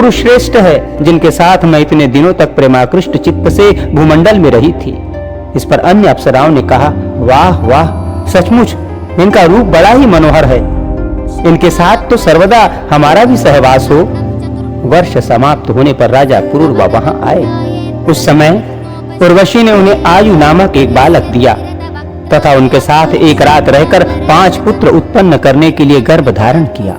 पुरुष श्रेष्ठ है जिनके साथ मैं इतने दिनों तक प्रेमाकृष्ट चित्त से भूमंडल में रही थी। इस पर अन्य अप्सराओं ने कहा, वाह वाह, सचमुच इनका रूप बड़ा ही मनोहर है। इनके साथ तो सर्वदा हमारा भी सहवास हो। वर्ष समाप्त होने पर राजा पुरूरवा वहां आए। उस समय उर्वशी ने उन्हें आयु नामक एक बालक दिया तथा उनके साथ एक रात रहकर 5 पुत्र उत्पन्न करने के लिए गर्भ धारण किया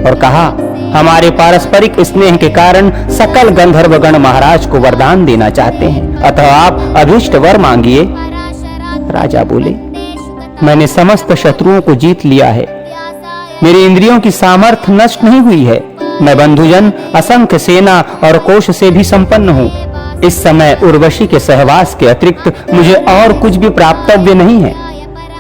और कहा, हमारे पारस्परिक स्नेह के कारण सकल गंधर्वगण महाराज को वरदान देना चाहते हैं, अतः आप अभीष्ट वर मांगिए। राजा बोले, मैंने समस्त शत्रुओं को जीत लिया है। मेरी इंद्रियों की सामर्थ्य नष्ट नहीं हुई है। मैं बंधुजन, असंख्य सेना और कोष से भी संपन्न हूँ। इस समय उर्वशी के सहवास के अतिरिक्त मुझे और कुछ भी प्राप्तव्य नहीं है,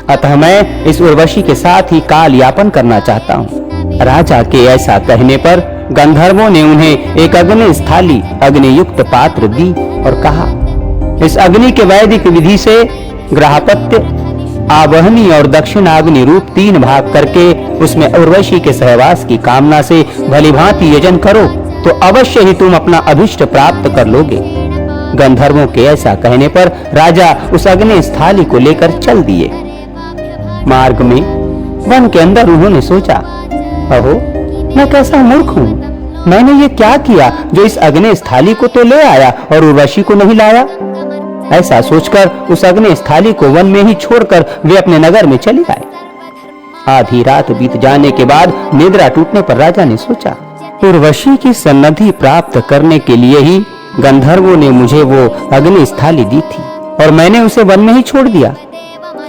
अतः मैं इस उर्वशी के साथ ही काल यापन करना चाहता हूँ। राजा के ऐसा कहने पर गंधर्वों ने उन्हें एक अग्नि स्थाली अग्नियुक्त पात्र दी और कहा, इस अग्नि के वैदिक विधि से ग्राहपत्य, आवहनी और दक्षिणाग्नि रूप 3 भाग करके उसमें उर्वशी के सहवास की कामना से भलीभांति यजन करो तो अवश्य ही तुम अपना अभिष्ट प्राप्त कर लोगे। गंधर्वों के ऐसा कहने पर राजा उस अग्नि स्थाली को लेकर चल दिए। मार्ग में वन के अंदर उन्होंने सोचा, अहो, मैं कैसा मूर्ख हूँ। मैंने ये क्या किया जो इस अग्नि स्थाली को तो ले आया और उर्वशी को नहीं लाया। ऐसा सोचकर उस अग्नि स्थाली को वन में ही छोड़कर वे अपने नगर में चले आए। आधी रात बीत जाने के बाद निद्रा टूटने पर राजा ने सोचा, उर्वशी की सन्निधि प्राप्त करने के लिए ही गंधर्वों ने मुझे वो अग्नि स्थाली दी थी और मैंने उसे वन में ही छोड़ दिया,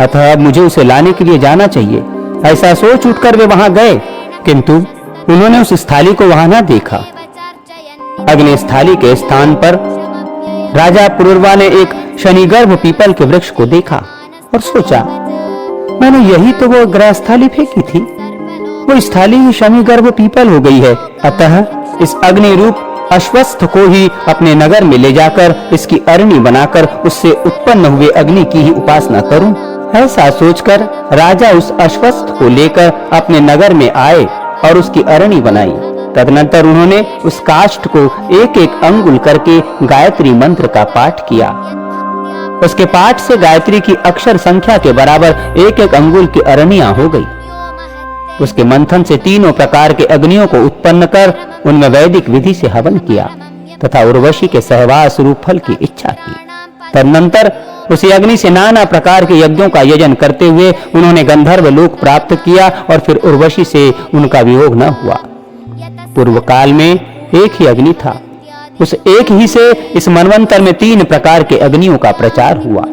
अतः अब मुझे उसे लाने के लिए जाना चाहिए। ऐसा सोच उठकर वे वहां गए, किंतु उन्होंने उस स्थाली को वहां न देखा। अग्नि स्थाली के स्थान पर राजा पुरूरवा ने एक शनिगर्भ पीपल के वृक्ष को देखा और सोचा, मैंने यही तो वो ग्रहस्थाली फेंकी थी। वो स्थाली ही शनिगर्भ पीपल हो गई है, अतः इस अग्नि रूप अश्वस्थ को ही अपने नगर में ले जाकर इसकी अरणी बनाकर उससे उत्पन्न हुए अग्नि की ही उपासना करूं। ऐसा सोचकर राजा उस अश्वस्थ को लेकर अपने नगर में आए और उसकी अरणी बनाई। तदनंतर उन्होंने उस काष्ठ को एक एक अंगुल करके गायत्री मंत्र का पाठ किया। उसके पाठ से गायत्री की अक्षर संख्या के बराबर एक एक अंगुल की अरणियां हो गई। उसके मंथन से 3 प्रकार के अग्नियों को उत्पन्न कर उनमें वैदिक विधि से हवन किया तथा उर्वशी के सहवास रूप फल की इच्छा की। तदनंतर उसी अग्नि से नाना प्रकार के यज्ञों का यजन करते हुए उन्होंने गंधर्व लोक प्राप्त किया और फिर उर्वशी से उनका वियोग न हुआ। पूर्व काल में एक ही अग्नि था, उस एक ही से इस मनवंतर में 3 प्रकार के अग्नियों का प्रचार हुआ।